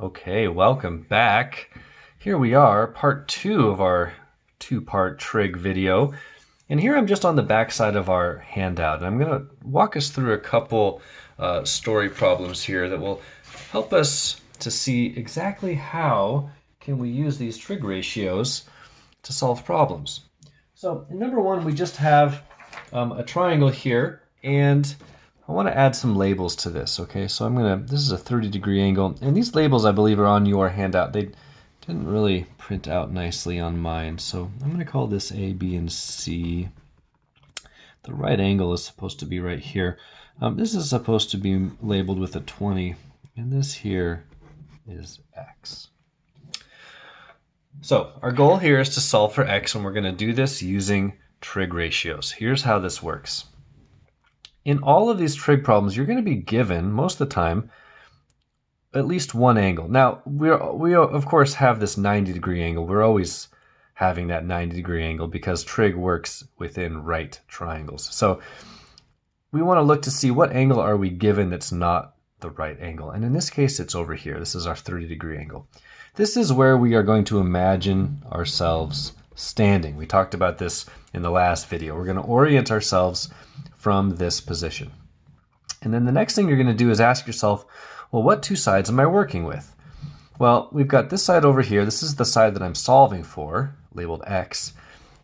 Okay, welcome back. Here we are, part 2 of our two-part trig video. And here I'm just on the back side of our handout. And I'm going to walk us through a couple story problems here that will help us to see exactly how can we use these trig ratios to solve problems. So in number 1, we just have a triangle here, and I want to add some labels to this, okay? So this is a 30-degree angle, and these labels I believe are on your handout. They didn't really print out nicely on mine, so I'm going to call this A, B, and C. The right angle is supposed to be right here. This is supposed to be labeled with a 20, and this here is X. So our goal here is to solve for X, and we're going to do this using trig ratios. Here's how this works. In all of these trig problems, you're going to be given, most of the time, at least one angle. Now, we of course have this 90-degree angle. We're always having that 90-degree angle because trig works within right triangles. So we want to look to see what angle are we given that's not the right angle. And in this case, it's over here. This is our 30-degree angle. This is where we are going to imagine ourselves standing. We talked about this in the last video. We're going to orient ourselves from this position. And then the next thing you're going to do is ask yourself, well, what two sides am I working with? Well, we've got this side over here. This is the side that I'm solving for, labeled X.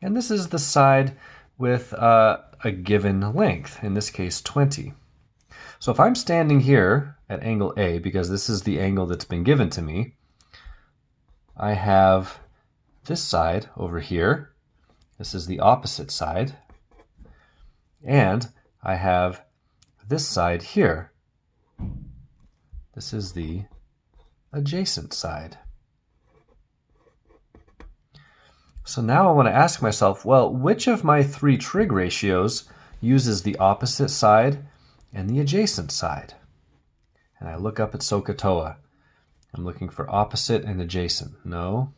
And this is the side with a given length, in this case 20. So if I'm standing here at angle A, because this is the angle that's been given to me, I have this side over here. This is the opposite side. And I have this side here. This is the adjacent side. So now I want to ask myself, well, which of my three trig ratios uses the opposite side and the adjacent side? And I look up at SOHCAHTOA. I'm looking for opposite and adjacent. No.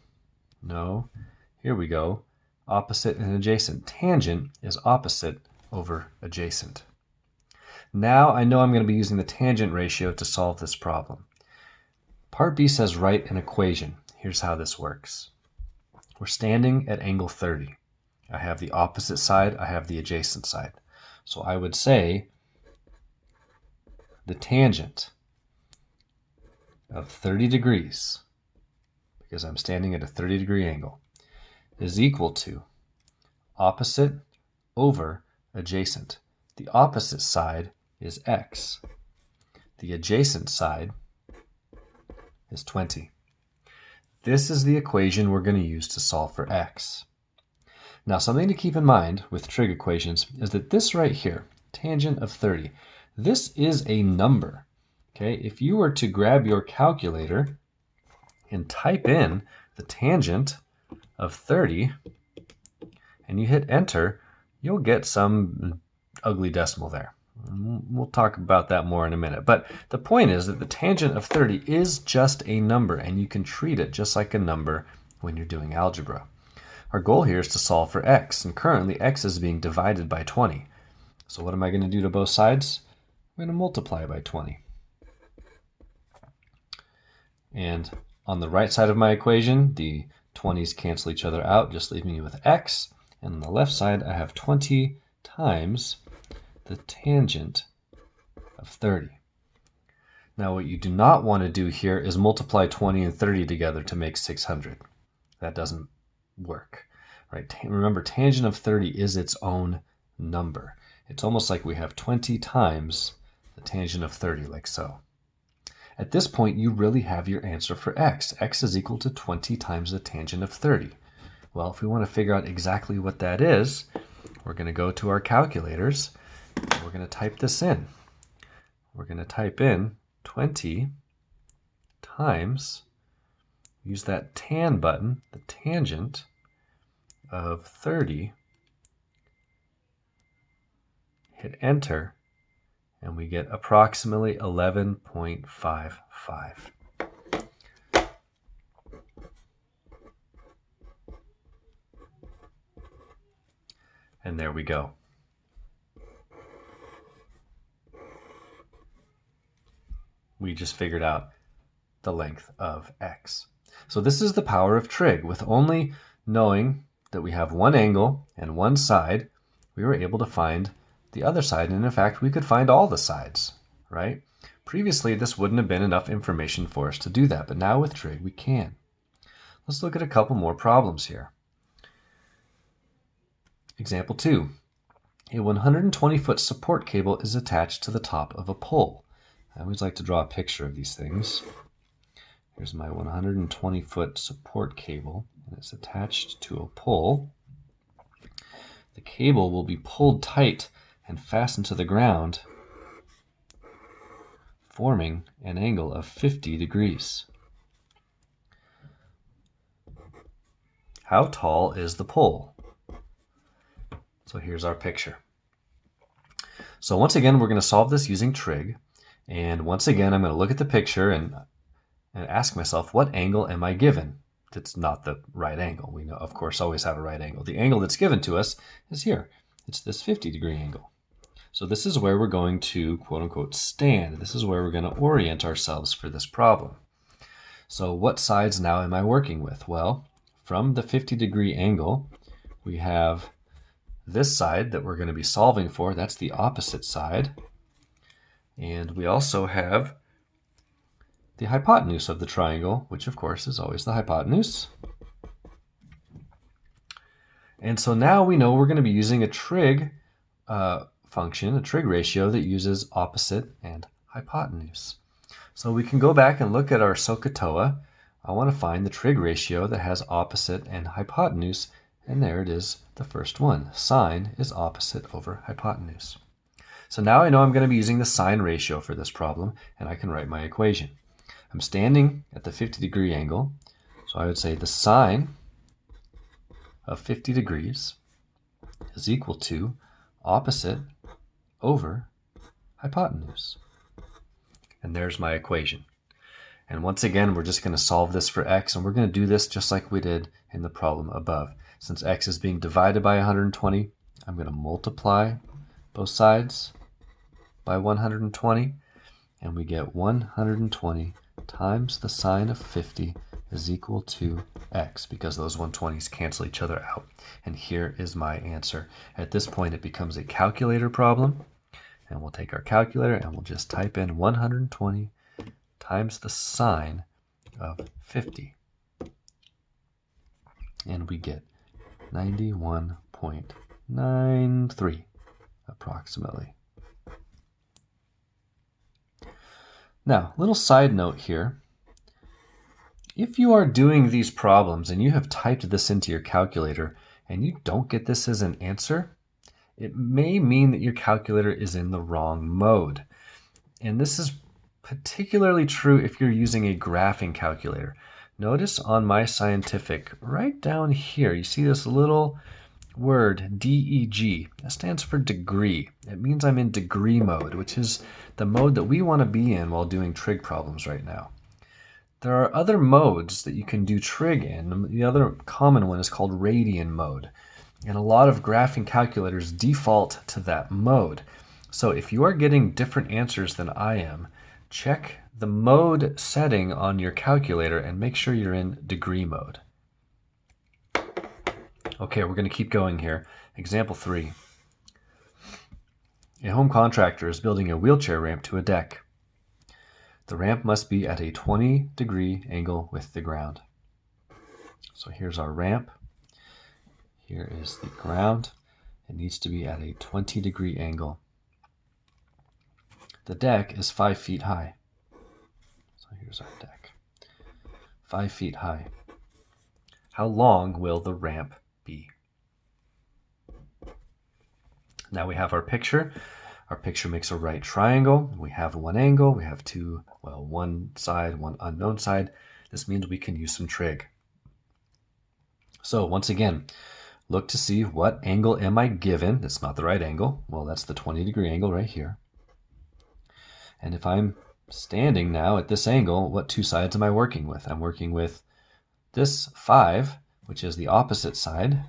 Here we go. Opposite and adjacent. Tangent is opposite over adjacent. Now I know I'm going to be using the tangent ratio to solve this problem. Part B says write an equation. Here's how this works. We're standing at angle 30. I have the opposite side, I have the adjacent side. So I would say the tangent of 30 degrees, because I'm standing at a 30-degree angle, is equal to opposite over adjacent. The opposite side is X. The adjacent side is 20. This is the equation we're going to use to solve for X. Now, something to keep in mind with trig equations is that this right here, tangent of 30, this is a number. Okay, if you were to grab your calculator and type in the tangent of 30 and you hit enter, you'll get some ugly decimal there. We'll talk about that more in a minute. But the point is that the tangent of 30 is just a number, and you can treat it just like a number when you're doing algebra. Our goal here is to solve for X, and currently X is being divided by 20. So what am I going to do to both sides? I'm going to multiply by 20. And on the right side of my equation, the 20s cancel each other out, just leaving me with X. And on the left side, I have 20 times the tangent of 30. Now what you do not want to do here is multiply 20 and 30 together to make 600. That doesn't work, right? Remember, tangent of 30 is its own number. It's almost like we have 20 times the tangent of 30, like so. At this point, you really have your answer for X. X is equal to 20 times the tangent of 30. Well, if we want to figure out exactly what that is, we're going to go to our calculators. We're going to type this in. We're going to type in 20 times, use that tan button, the tangent of 30, hit enter, and we get approximately 11.55. And there we go. We just figured out the length of x. So this is the power of trig. With only knowing that we have one angle and one side, we were able to find the other side. And in fact, we could find all the sides, right? Previously, this wouldn't have been enough information for us to do that, but now with trig, we can. Let's look at a couple more problems here. Example 2. A 120-foot support cable is attached to the top of a pole. I always like to draw a picture of these things. Here's my 120-foot support cable, and it's attached to a pole. The cable will be pulled tight and fastened to the ground, forming an angle of 50 degrees. How tall is the pole? So here's our picture. So once again, we're going to solve this using trig. And once again, I'm going to look at the picture and ask myself, what angle am I given? It's not the right angle. We know, of course, always have a right angle. The angle that's given to us is here. It's this 50-degree angle. So this is where we're going to, quote unquote, stand. This is where we're going to orient ourselves for this problem. So what sides now am I working with? Well, from the 50-degree angle, we have this side that we're going to be solving for. That's the opposite side. And we also have the hypotenuse of the triangle, which of course is always the hypotenuse. And so now we know we're going to be using a trig function, a trig ratio that uses opposite and hypotenuse. So we can go back and look at our SOHCAHTOA. I want to find the trig ratio that has opposite and hypotenuse, and there it is, the first one. Sine is opposite over hypotenuse. So now I know I'm going to be using the sine ratio for this problem, and I can write my equation. I'm standing at the 50-degree angle, so I would say the sine of 50 degrees is equal to opposite over hypotenuse. And there's my equation. And once again, we're just going to solve this for x, and we're going to do this just like we did in the problem above. Since x is being divided by 120, I'm going to multiply both sides by 120, and we get 120 times the sine of 50 is equal to x, because those 120s cancel each other out. And here is my answer. At this point, it becomes a calculator problem, and we'll take our calculator and we'll just type in 120 times the sine of 50. And we get 91.93 approximately. Now, little side note here. If you are doing these problems and you have typed this into your calculator and you don't get this as an answer, it may mean that your calculator is in the wrong mode. And this is particularly true if you're using a graphing calculator. Notice on my scientific, right down here, you see this little word, DEG. That stands for degree. It means I'm in degree mode, which is the mode that we want to be in while doing trig problems right now. There are other modes that you can do trig in. The other common one is called radian mode. And a lot of graphing calculators default to that mode. So if you are getting different answers than I am, check the mode setting on your calculator and make sure you're in degree mode. Okay, we're going to keep going here. Example 3. A home contractor is building a wheelchair ramp to a deck. The ramp must be at a 20-degree angle with the ground. So here's our ramp. Here is the ground. It needs to be at a 20-degree angle. The deck is 5 feet high. So here's our deck. 5 feet high. How long will the ramp be? Now we have our picture. Our picture makes a right triangle. We have one angle. We have two, well, one side, one unknown side. This means we can use some trig. So once again, look to see what angle am I given. That's not the right angle. Well, that's the 20-degree angle right here. And if I'm standing now at this angle, what two sides am I working with? I'm working with this 5, which is the opposite side,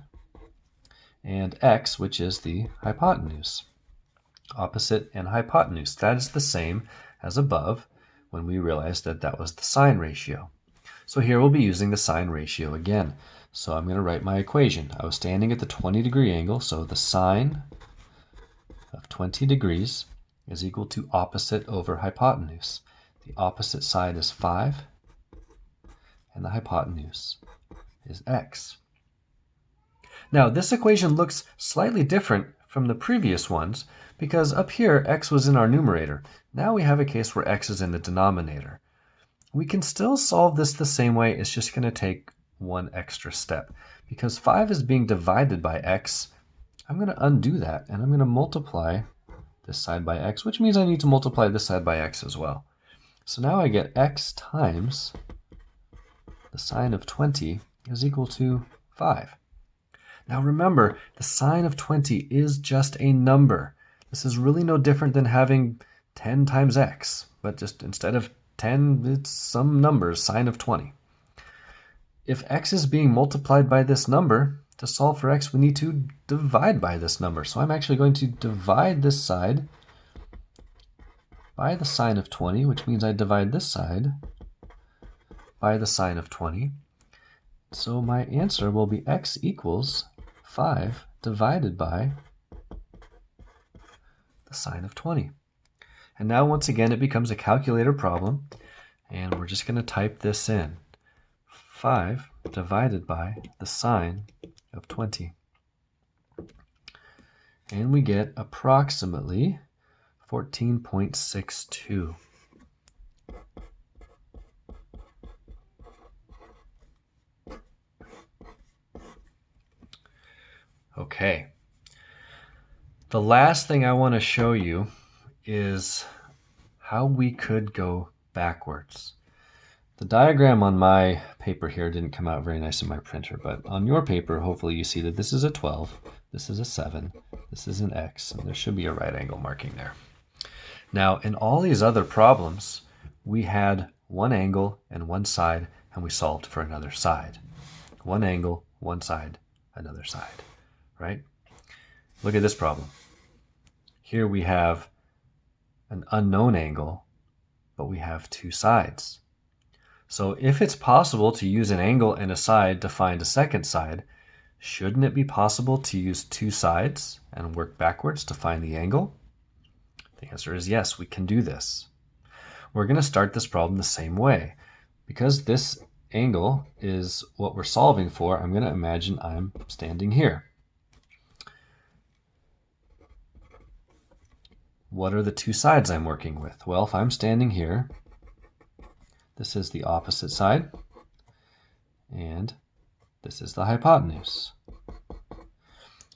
and x, which is the hypotenuse. Opposite and hypotenuse. That is the same as above. when we realized that that was the sine ratio. So here we'll be using the sine ratio again. So I'm going to write my equation. I was standing at the 20-degree angle, so the sine of 20 degrees is equal to opposite over hypotenuse. The opposite side is 5, and the hypotenuse is x. Now, this equation looks slightly different from the previous ones because up here, x was in our numerator. Now we have a case where x is in the denominator. We can still solve this the same way. It's just going to take one extra step. Because 5 is being divided by x, I'm going to undo that, and I'm going to multiply this side by x, which means I need to multiply this side by x as well. So now I get x times the sine of 20 is equal to 5. Now remember, the sine of 20 is just a number. This is really no different than having 10 times x, but just instead of 10, it's some number, sine of 20. If x is being multiplied by this number, to solve for x, we need to divide by this number. So I'm actually going to divide this side by the sine of 20, which means I divide this side by the sine of 20. So my answer will be x equals 5 divided by the sine of 20. And now once again it becomes a calculator problem, and we're just going to type this in. 5 divided by the sine of 20. And we get approximately 14.62. Okay. The last thing I want to show you is how we could go backwards. The diagram on my paper here didn't come out very nice in my printer, but on your paper, hopefully you see that this is a 12, this is a 7, this is an X, and there should be a right angle marking there. Now, in all these other problems, we had one angle and one side, and we solved for another side. One angle, one side, another side, right? Look at this problem. Here we have an unknown angle, but we have two sides. So if it's possible to use an angle and a side to find a second side, shouldn't it be possible to use two sides and work backwards to find the angle? The answer is yes, we can do this. We're going to start this problem the same way. Because this angle is what we're solving for, I'm going to imagine I'm standing here. What are the two sides I'm working with? Well, if I'm standing here, this is the opposite side, and this is the hypotenuse.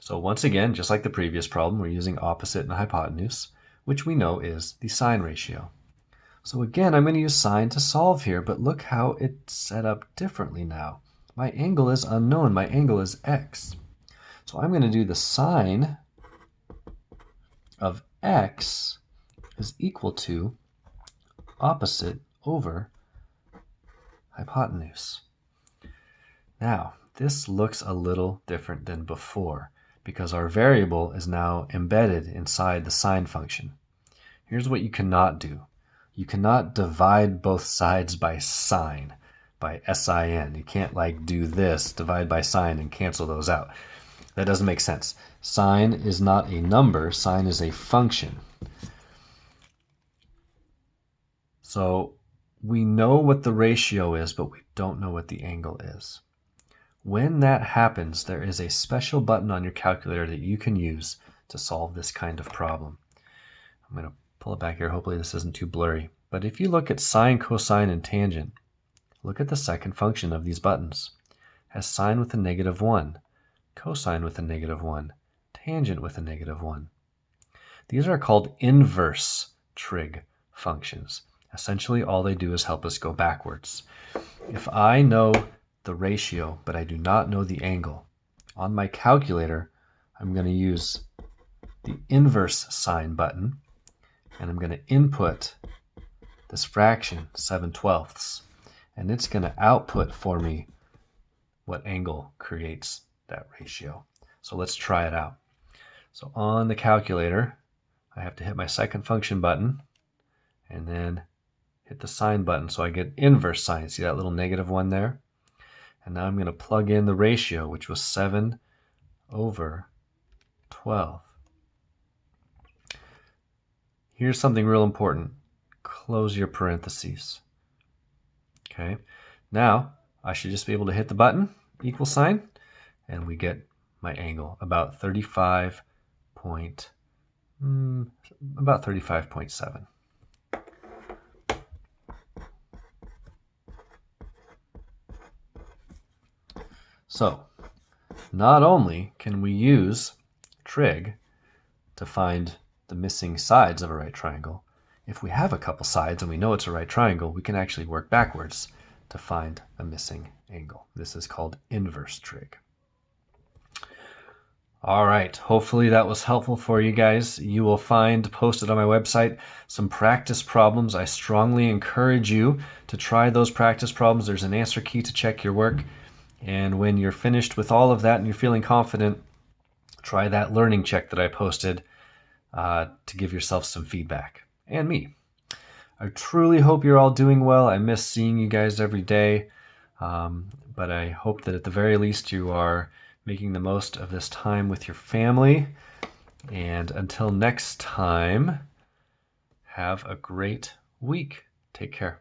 So once again, just like the previous problem, we're using opposite and hypotenuse, which we know is the sine ratio. So again, I'm going to use sine to solve here, but look how it's set up differently now. My angle is unknown. My angle is x. So I'm going to do the sine of x is equal to opposite over hypotenuse. Now, this looks a little different than before because our variable is now embedded inside the sine function. Here's what you cannot do. You cannot divide both sides by sine, by sin. You can't like do this, divide by sine, and cancel those out. That doesn't make sense. Sine is not a number, sine is a function. So we know what the ratio is, but we don't know what the angle is. When that happens, there is a special button on your calculator that you can use to solve this kind of problem. I'm going to pull it back here. Hopefully this isn't too blurry. But if you look at sine, cosine, and tangent, look at the second function of these buttons. It has sine with a -1, cosine with a -1, tangent with a -1. These are called inverse trig functions. Essentially, all they do is help us go backwards. If I know the ratio, but I do not know the angle, on my calculator, I'm going to use the inverse sine button, and I'm going to input this fraction, 7/12, and it's going to output for me what angle creates that ratio. So let's try it out. So on the calculator, I have to hit my second function button, and then hit the sign button so I get inverse sine. See that little negative one there? And now I'm going to plug in the ratio, which was 7 over 12. Here's something real important. Close your parentheses. Okay, now I should just be able to hit the button, equal sign, and we get my angle, about 35.7. So, not only can we use trig to find the missing sides of a right triangle, if we have a couple sides and we know it's a right triangle, we can actually work backwards to find a missing angle. This is called inverse trig. All right, hopefully that was helpful for you guys. You will find posted on my website some practice problems. I strongly encourage you to try those practice problems. There's an answer key to check your work. And when you're finished with all of that and you're feeling confident, try that learning check that I posted to give yourself some feedback, and me. I truly hope you're all doing well. I miss seeing you guys every day, but I hope that at the very least you are making the most of this time with your family. And until next time, have a great week. Take care.